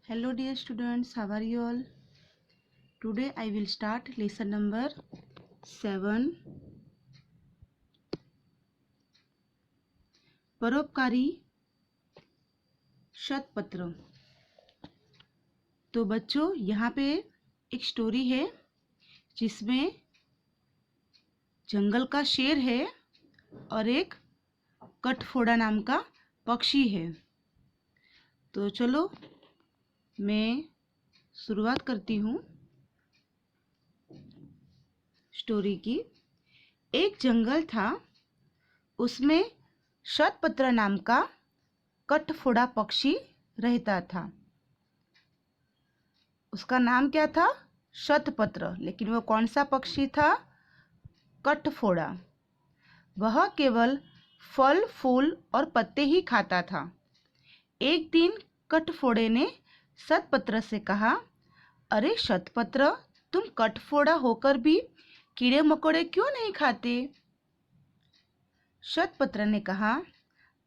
Hello dear students, how are you all? Today I will start lesson number 7. परोपकारी शतपत्र। तो बच्चों यहाँ पे एक स्टोरी है जिसमें जंगल का शेर है और एक कटफोड़ा नाम का पक्षी है। तो चलो मैं शुरुआत करती हूँ स्टोरी की। एक जंगल था, उसमें शतपत्र नाम का कटफोड़ा पक्षी रहता था। उसका नाम क्या था? शतपत्र। लेकिन वो कौन सा पक्षी था? कटफोड़ा। वह केवल फल फूल और पत्ते ही खाता था। एक दिन कटफोड़े ने शतपत्र से कहा, अरे शतपत्र, तुम कटफोड़ा होकर भी कीड़े मकोड़े क्यों नहीं खाते? शतपत्र ने कहा,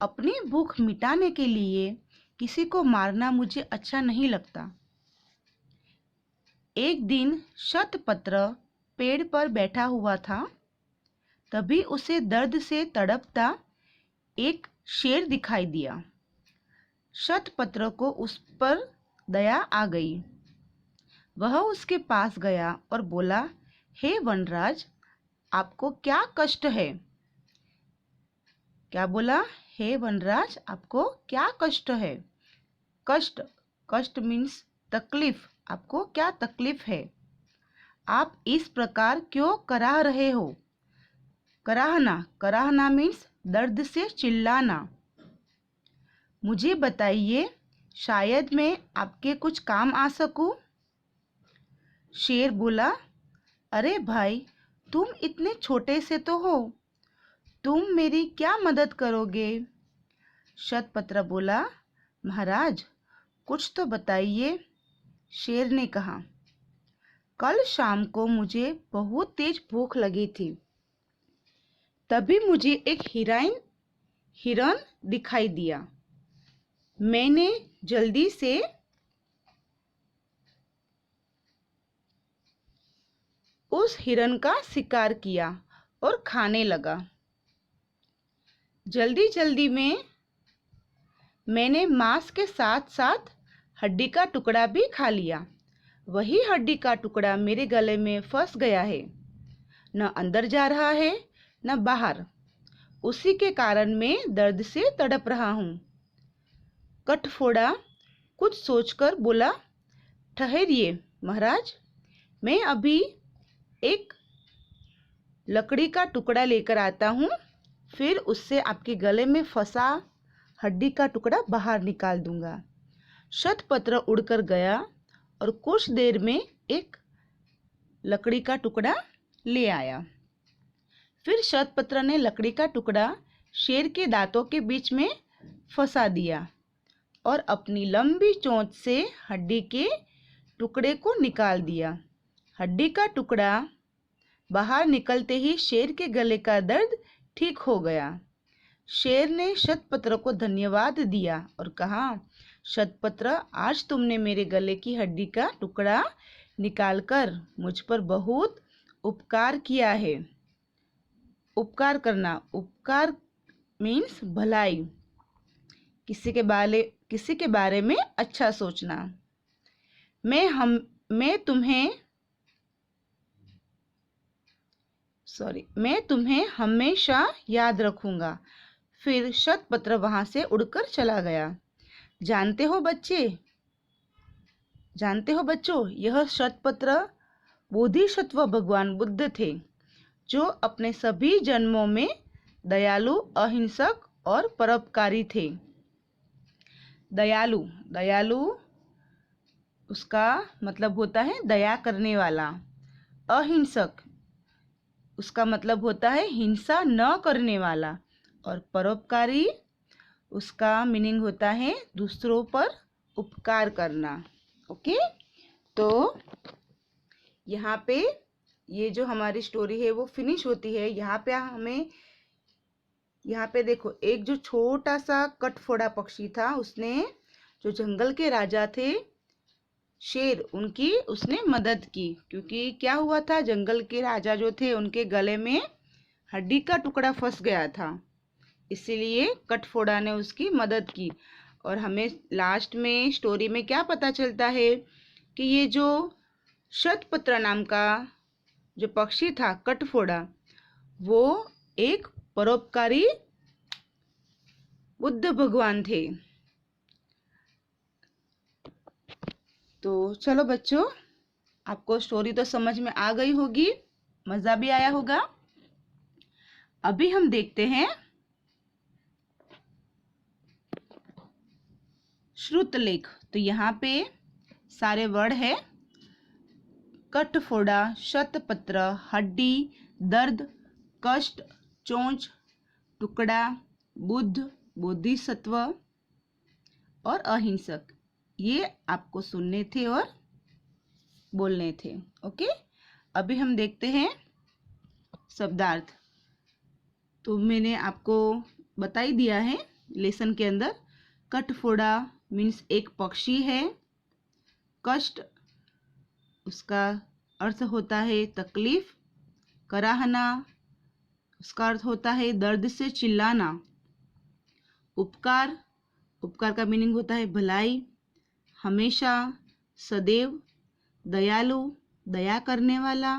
अपनी भूख मिटाने के लिए किसी को मारना मुझे अच्छा नहीं लगता। एक दिन शतपत्र पेड़ पर बैठा हुआ था, तभी उसे दर्द से तड़पता एक शेर दिखाई दिया। शतपत्र को उस पर दया आ गई। वह उसके पास गया और बोला, हे वनराज, आपको क्या कष्ट है? क्या बोला? हे वनराज, आपको क्या कष्ट है? कष्ट, कष्ट मीन्स तकलीफ। आपको क्या तकलीफ है? आप इस प्रकार क्यों कराह रहे हो? कराहना, कराहना मीन्स दर्द से चिल्लाना। मुझे बताइए, शायद मैं आपके कुछ काम आ सकूं। शेर बोला, अरे भाई, तुम इतने छोटे से तो हो, तुम मेरी क्या मदद करोगे? शतपत्र बोला, महाराज, कुछ तो बताइए। शेर ने कहा, कल शाम को मुझे बहुत तेज भूख लगी थी। तभी मुझे एक हिरन दिखाई दिया। मैंने जल्दी से उस हिरन का शिकार किया और खाने लगा। जल्दी जल्दी में मैंने मांस के साथ साथ हड्डी का टुकड़ा भी खा लिया। वही हड्डी का टुकड़ा मेरे गले में फंस गया है, न अंदर जा रहा है न बाहर। उसी के कारण मैं दर्द से तड़प रहा हूँ। कटफोड़ा कुछ सोचकर बोला, ठहरिए महाराज, मैं अभी एक लकड़ी का टुकड़ा लेकर आता हूँ, फिर उससे आपके गले में फंसा हड्डी का टुकड़ा बाहर निकाल दूंगा। शतपत्र उड़कर गया और कुछ देर में एक लकड़ी का टुकड़ा ले आया। फिर शतपत्र ने लकड़ी का टुकड़ा शेर के दांतों के बीच में फंसा दिया और अपनी लंबी चोंच से हड्डी के टुकड़े को निकाल दिया। हड्डी का टुकड़ा बाहर निकलते ही शेर के गले का दर्द ठीक हो गया। शेर ने शतपत्र को धन्यवाद दिया और कहा, शतपत्र, आज तुमने मेरे गले की हड्डी का टुकड़ा निकालकर मुझ पर बहुत उपकार किया है। उपकार करना, उपकार मीन्स भलाई, किसी के बारे में अच्छा सोचना। मैं तुम्हें हमेशा याद रखूंगा। फिर शतपत्र वहां से उड़कर चला गया। जानते हो बच्चों, यह शतपत्र बोधिसत्व भगवान बुद्ध थे, जो अपने सभी जन्मों में दयालु, अहिंसक और परोपकारी थे। दयालु, दयालु उसका मतलब होता है दया करने वाला। अहिंसक उसका मतलब होता है हिंसा न करने वाला। और परोपकारी उसका मीनिंग होता है दूसरों पर उपकार करना। ओके, तो यहाँ पे ये जो हमारी स्टोरी है वो फिनिश होती है। यहाँ पे देखो, एक जो छोटा सा कटफोड़ा पक्षी था, उसने जो जंगल के राजा थे शेर उनकी उसने मदद की, क्योंकि क्या हुआ था, जंगल के राजा जो थे उनके गले में हड्डी का टुकड़ा फंस गया था, इसीलिए कटफोड़ा ने उसकी मदद की। और हमें लास्ट में स्टोरी में क्या पता चलता है कि ये जो शतपत्र नाम का जो पक्षी था कटफोड़ा, वो एक परोपकारी बुद्ध भगवान थे। तो चलो बच्चों, आपको स्टोरी तो समझ में आ गई होगी, मज़ा भी आया होगा। अभी हम देखते हैं श्रुतलेख। तो यहाँ पे सारे वर्ड है, कटफोड़ा, शतपत्र, हड्डी, दर्द, कष्ट, चोंच, टुकड़ा, बुद्ध, बोधिसत्व और अहिंसक। ये आपको सुनने थे और बोलने थे। ओके, अभी हम देखते हैं शब्दार्थ। तो मैंने आपको बता ही दिया है लेसन के अंदर। कटफोड़ा मीन्स एक पक्षी है। कष्ट उसका अर्थ होता है तकलीफ। कराहना उसका अर्थ होता है दर्द से चिल्लाना। उपकार, उपकार का मीनिंग होता है भलाई। हमेशा, सदैव, दयालु, दया करने वाला।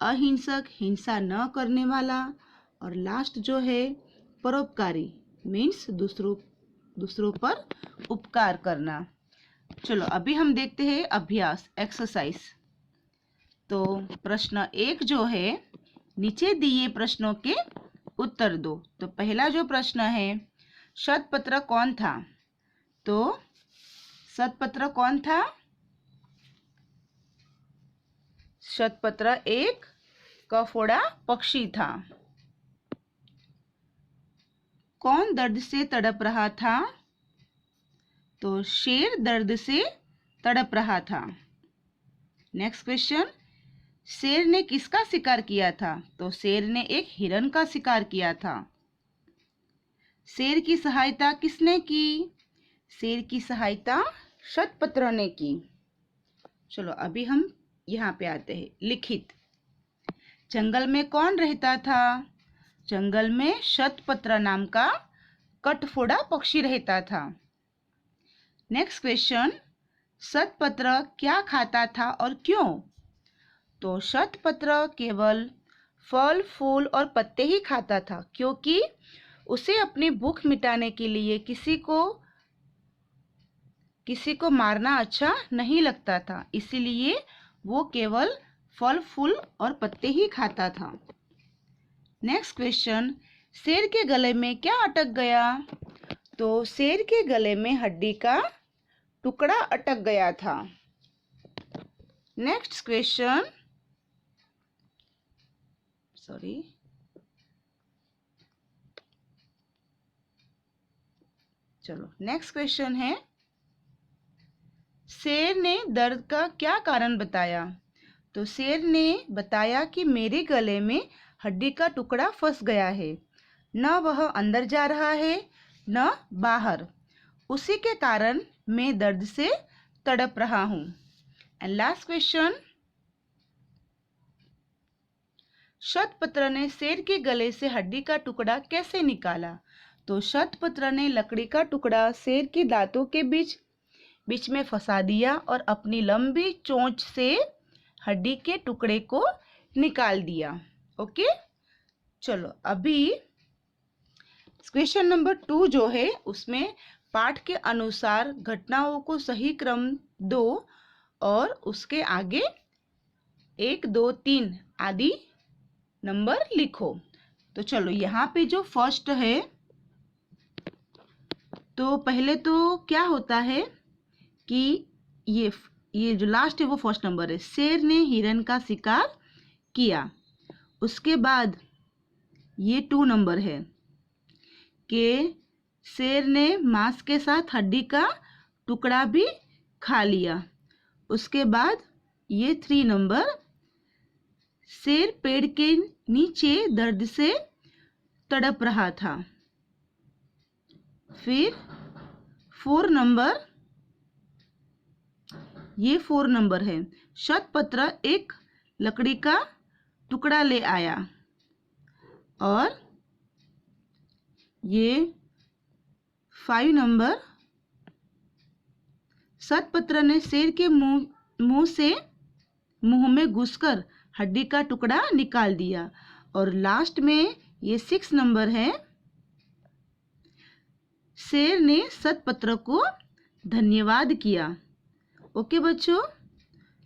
अहिंसक, हिंसा न करने वाला। और लास्ट जो है परोपकारी, मीन्स दूसरों पर उपकार करना। चलो अभी हम देखते हैं अभ्यास, एक्सरसाइज। तो प्रश्न 1 जो है, नीचे दिए प्रश्नों के उत्तर दो। तो पहला जो प्रश्न है, शतपत्र कौन था? तो शतपत्र कौन था? शतपत्र एक कफोड़ा पक्षी था। कौन दर्द से तड़प रहा था? तो शेर दर्द से तड़प रहा था। नेक्स्ट क्वेश्चन, शेर ने किसका शिकार किया था? तो शेर ने एक हिरण का शिकार किया था। शेर की सहायता किसने की? शेर की सहायता शतपत्र ने की। चलो अभी हम यहाँ पे आते हैं, लिखित। जंगल में कौन रहता था? जंगल में शतपत्र नाम का कटफोड़ा पक्षी रहता था। नेक्स्ट क्वेश्चन, शतपत्र क्या खाता था और क्यों? तो शतपत्र केवल फल, फूल और पत्ते ही खाता था, क्योंकि उसे अपनी भूख मिटाने के लिए किसी को मारना अच्छा नहीं लगता था, इसीलिए वो केवल फल, फूल और पत्ते ही खाता था। नेक्स्ट क्वेश्चन, शेर के गले में क्या अटक गया? तो शेर के गले में हड्डी का टुकड़ा अटक गया था। नेक्स्ट क्वेश्चन, चलो नेक्स्ट क्वेश्चन है, शेर ने दर्द का क्या कारण बताया? तो शेर ने बताया कि मेरे गले में हड्डी का टुकड़ा फंस गया है, न वह अंदर जा रहा है न बाहर, उसी के कारण मैं दर्द से तड़प रहा हूँ। एंड लास्ट क्वेश्चन, शतपत्र ने शेर के गले से हड्डी का टुकड़ा कैसे निकाला? तो शतपत्र ने लकड़ी का टुकड़ा शेर के दांतों के बीच में फंसा दिया और अपनी लंबी चोंच से हड्डी के टुकड़े को निकाल दिया। ओके, चलो अभी क्वेश्चन नंबर 2 जो है, उसमें पाठ के अनुसार घटनाओं को सही क्रम दो और उसके आगे 1, 2, 3 आदि नंबर लिखो। तो चलो यहाँ पे जो फर्स्ट है, तो पहले तो क्या होता है कि ये जो लास्ट है वो फर्स्ट नंबर है, शेर ने हिरन का शिकार किया। उसके बाद ये 2 नंबर है कि शेर ने मांस के साथ हड्डी का टुकड़ा भी खा लिया। उसके बाद ये 3 नंबर, शेर पेड़ के नीचे दर्द से तड़प रहा था। फिर 4 नंबर, ये 4 नंबर है। शतपत्र एक लकड़ी का टुकड़ा ले आया। और ये 5 नंबर, शतपत्र ने शेर के मुंह में घुसकर हड्डी का टुकड़ा निकाल दिया। और लास्ट में ये 6 नंबर है, शेर ने शतपत्र को धन्यवाद किया। ओके बच्चों,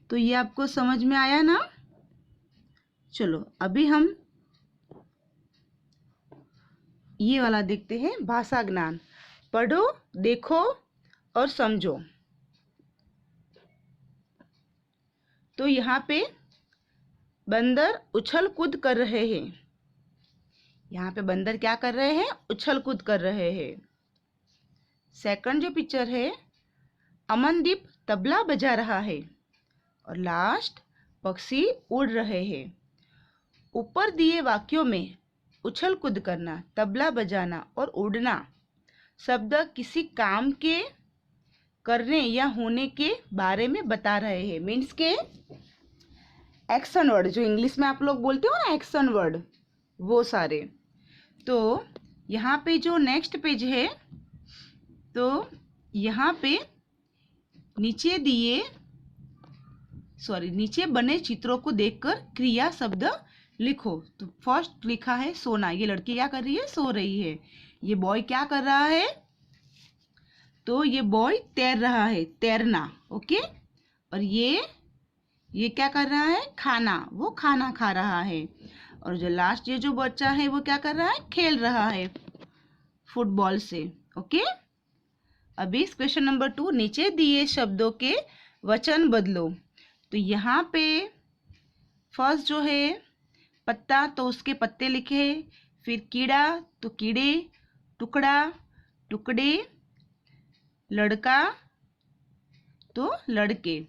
तो ये आपको समझ में आया ना। चलो अभी हम ये वाला देखते हैं, भाषा ज्ञान। पढ़ो, देखो और समझो। तो यहाँ पे बंदर उछल कूद कर रहे हैं। यहाँ पे बंदर क्या कर रहे हैं? उछल कूद कर रहे हैं। सेकंड जो पिक्चर है, अमनदीप तबला बजा रहा है। और लास्ट, पक्षी उड़ रहे हैं। ऊपर दिए वाक्यों में उछल कूद करना, तबला बजाना और उड़ना शब्द किसी काम के करने या होने के बारे में बता रहे हैं। मीन्स के एक्शन वर्ड, जो इंग्लिश में आप लोग बोलते हो ना एक्शन वर्ड, वो सारे। तो यहाँ पे जो नेक्स्ट पेज है, तो यहाँ पे नीचे बने चित्रों को देखकर क्रिया शब्द लिखो। तो फर्स्ट लिखा है सोना। ये लड़की क्या कर रही है? सो रही है। ये बॉय क्या कर रहा है? तो ये बॉय तैर रहा है, तैरना। ओके। और ये क्या कर रहा है? खाना। वो खाना खा रहा है। और जो लास्ट ये जो बच्चा है वो क्या कर रहा है? खेल रहा है फुटबॉल से। ओके। अभी क्वेश्चन नंबर 2, नीचे दिए शब्दों के वचन बदलो। तो यहाँ पे फर्स्ट जो है पत्ता, तो उसके पत्ते लिखे। फिर कीड़ा, तो कीड़े। टुकड़ा, टुकड़े। लड़का, तो लड़के।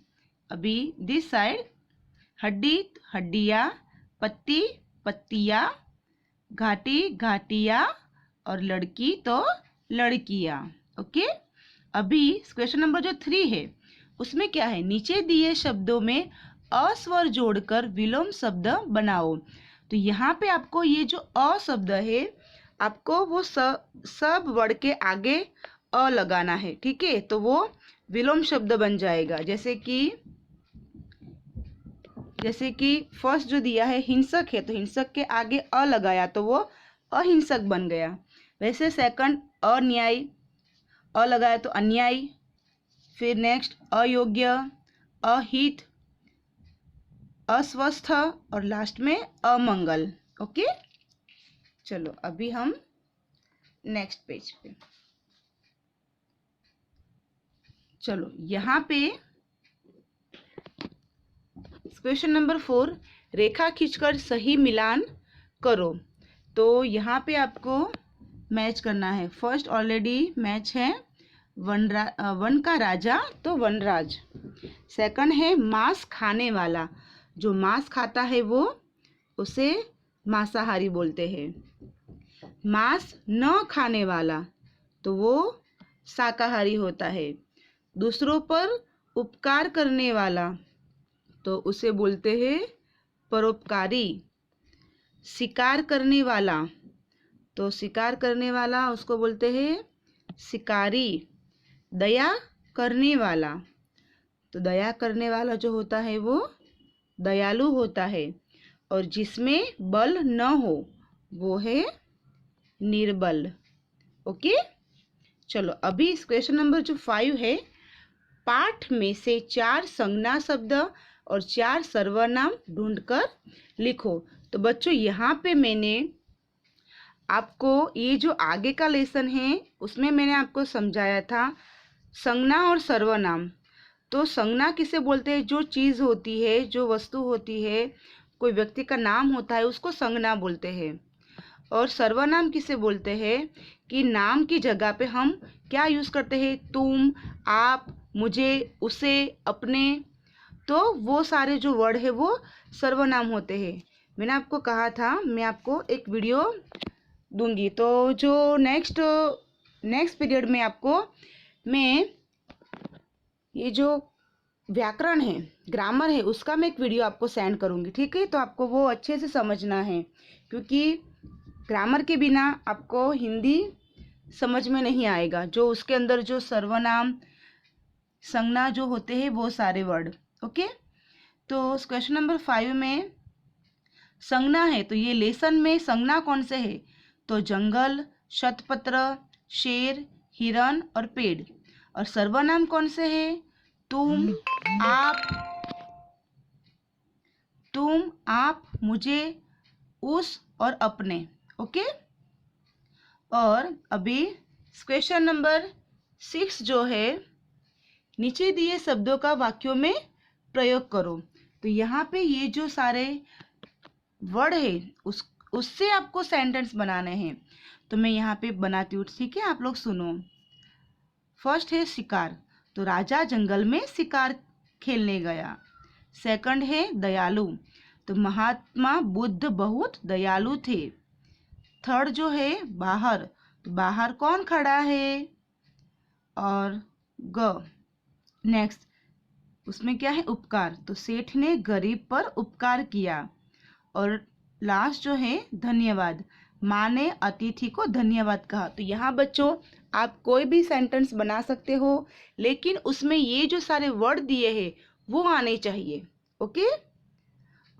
अभी दिस साइड, हड्डी, हड्डियाँ। पत्ती, पत्तियाँ। घाटी, घाटियाँ। और लड़की, तो लड़कियाँ। ओके। अभी क्वेश्चन नंबर जो 3 है, उसमें क्या है? नीचे दिए शब्दों में अस्वर जोड़कर विलोम शब्द बनाओ। तो यहाँ पे आपको ये जो अ शब्द है, आपको वो सब वर्ड के आगे अ लगाना है। ठीक है, तो वो विलोम शब्द बन जाएगा। जैसे कि फर्स्ट जो दिया है हिंसक है, तो हिंसक के आगे अ लगाया तो वो अहिंसक बन गया। वैसे सेकंड अन्याय, अ लगाया तो अन्याय। फिर नेक्स्ट अयोग्य, अहित, अस्वस्थ और लास्ट में अमंगल। ओके। चलो अभी हम नेक्स्ट पेज पे। चलो यहाँ पे क्वेश्चन नंबर 4, रेखा खींचकर सही मिलान करो। तो यहाँ पे आपको मैच करना है। फर्स्ट ऑलरेडी मैच है वन का राजा, तो वनराज। सेकंड है मांस खाने वाला। जो मांस खाता है वो उसे मांसाहारी बोलते हैं। मांस न खाने वाला, तो वो शाकाहारी होता है। दूसरों पर उपकार करने वाला, तो उसे बोलते हैं परोपकारी। शिकार करने वाला, तो शिकार करने वाला उसको बोलते हैं शिकारी। दया करने वाला, तो दया करने वाला जो होता है वो दयालु होता है। और जिसमें बल न हो वो है निर्बल। ओके। चलो अभी क्वेश्चन नंबर जो 5 है, पाठ में से 4 संज्ञा शब्द और 4 सर्वनाम ढूंढकर लिखो। तो बच्चों यहाँ पे मैंने आपको ये जो आगे का लेसन है उसमें मैंने आपको समझाया था संज्ञा और सर्वनाम। तो संज्ञा किसे बोलते हैं? जो चीज़ होती है, जो वस्तु होती है, कोई व्यक्ति का नाम होता है, उसको संज्ञा बोलते हैं। और सर्वनाम किसे बोलते हैं? कि नाम की जगह पे हम क्या यूज़ करते हैं? तुम, आप, मुझे, उसे, अपने। तो वो सारे जो वर्ड है वो सर्वनाम होते हैं। मैंने आपको कहा था मैं आपको एक वीडियो दूंगी, तो जो नेक्स्ट पीरियड में आपको मैं ये जो व्याकरण है, ग्रामर है, उसका मैं एक वीडियो आपको सेंड करूँगी, ठीक है। तो आपको वो अच्छे से समझना है, क्योंकि ग्रामर के बिना आपको हिंदी समझ में नहीं आएगा। जो उसके अंदर जो सर्वनाम संज्ञा जो होते हैं वो सारे वर्ड, ओके। तो क्वेश्चन नंबर 5 में संज्ञा है, तो ये लेसन में संज्ञा कौन से है? तो जंगल, शतपत्र, शेर, हिरन और पेड़। और सर्वनाम कौन से है? तुम, आप, मुझे, उस और अपने, ओके। और अभी क्वेश्चन नंबर 6 जो है, नीचे दिए शब्दों का वाक्यों में प्रयोग करो। तो यहाँ पे ये जो सारे वर्ड है उससे आपको सेंटेंस बनाने हैं। तो मैं यहाँ पे बनाती हूँ, ठीक है, आप लोग सुनो। फर्स्ट है शिकार, तो राजा जंगल में शिकार खेलने गया। सेकंड है दयालु, तो महात्मा बुद्ध बहुत दयालु थे। थर्ड जो है बाहर, तो बाहर कौन खड़ा है? और नेक्स्ट उसमें क्या है? उपकार, तो सेठ ने गरीब पर उपकार किया। और लास्ट जो है धन्यवाद, माँ ने अतिथि को धन्यवाद कहा। तो यहाँ बच्चों आप कोई भी सेंटेंस बना सकते हो, लेकिन उसमें ये जो सारे वर्ड दिए हैं वो आने चाहिए, ओके।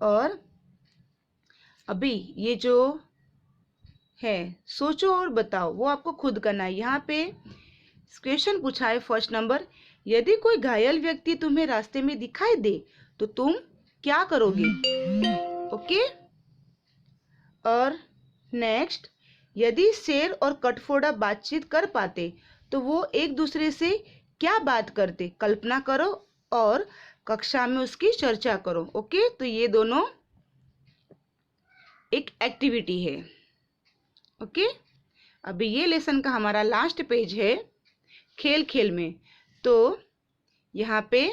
और अभी ये जो है सोचो और बताओ, वो आपको खुद करना है। यहाँ पे क्वेश्चन पूछा है फर्स्ट नंबर, यदि कोई घायल व्यक्ति तुम्हें रास्ते में दिखाई दे तो तुम क्या करोगे, ओके। और नेक्स्ट, यदि शेर और कटफोड़ा बातचीत कर पाते तो वो एक दूसरे से क्या बात करते, कल्पना करो और कक्षा में उसकी चर्चा करो, ओके। तो ये दोनों एक एक्टिविटी है, ओके। अभी ये लेसन का हमारा लास्ट पेज है खेल खेल में। तो यहाँ पे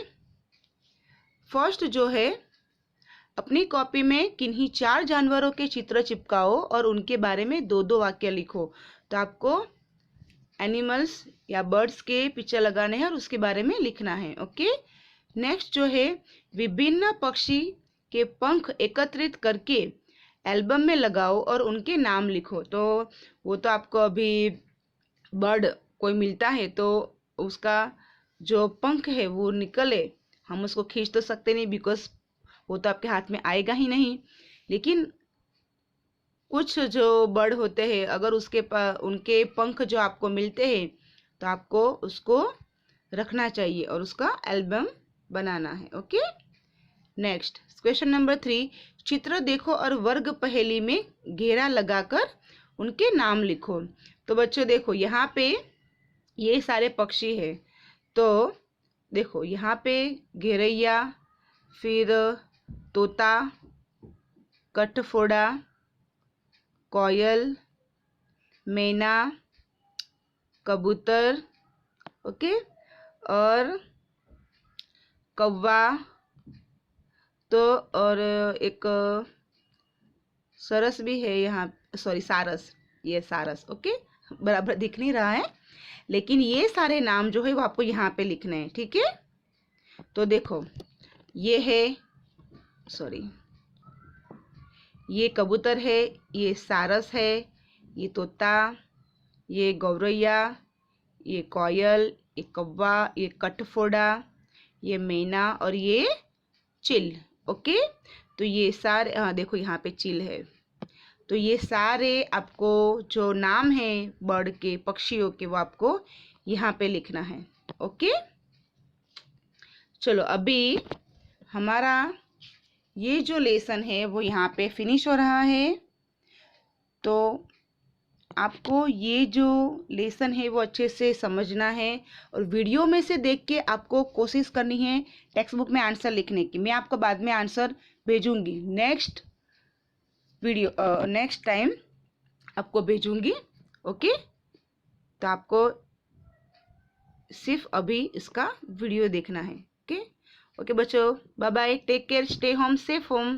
फर्स्ट जो है, अपनी कॉपी में किन्हीं 4 जानवरों के चित्र चिपकाओ और उनके बारे में 2-2 वाक्य लिखो। तो आपको एनिमल्स या बर्ड्स के पिक्चर लगाने हैं और उसके बारे में लिखना है, ओके। नेक्स्ट जो है, विभिन्न पक्षी के पंख एकत्रित करके एल्बम में लगाओ और उनके नाम लिखो। तो वो तो आपको अभी बर्ड कोई मिलता है तो उसका जो पंख है वो निकले, हम उसको खींच तो सकते नहीं, बिकॉज वो तो आपके हाथ में आएगा ही नहीं। लेकिन कुछ जो बर्ड होते हैं, अगर उनके पंख जो आपको मिलते हैं तो आपको उसको रखना चाहिए और उसका एल्बम बनाना है, ओके। नेक्स्ट क्वेश्चन नंबर 3, चित्र देखो और वर्ग पहेली में घेरा लगाकर उनके नाम लिखो। तो बच्चों देखो यहाँ पे ये सारे पक्षी है, तो देखो यहाँ पे घेरैया, फिर तोता, कठफोड़ा, कोयल, मैना, कबूतर, ओके, और कौवा, तो और एक सरस भी है यहाँ, सॉरी सारस, ये सारस, ओके। बराबर दिख नहीं रहा है, लेकिन ये सारे नाम जो है वो आपको यहाँ पे लिखने हैं, ठीक है। तो देखो ये है, सॉरी, ये कबूतर है, ये सारस है, ये तोता, ये गौरैया, ये कोयल, ये कौवा, ये कठफोड़ा, ये मैना और ये चिल, ओके। तो ये सारे, हाँ देखो यहाँ पे चिल है। तो ये सारे आपको जो नाम है बर्ड के, पक्षियों के, वो आपको यहाँ पे लिखना है, ओके। चलो अभी हमारा ये जो लेसन है वो यहाँ पे फिनिश हो रहा है। तो आपको ये जो लेसन है वो अच्छे से समझना है और वीडियो में से देख के आपको कोशिश करनी है टेक्स्ट बुक में आंसर लिखने की। मैं आपको बाद में आंसर भेजूंगी, नेक्स्ट टाइम आपको भेजूंगी, ओके। तो आपको सिर्फ अभी इसका वीडियो देखना है, ओके। ओके बच्चों, bye bye, take care, stay home, safe home.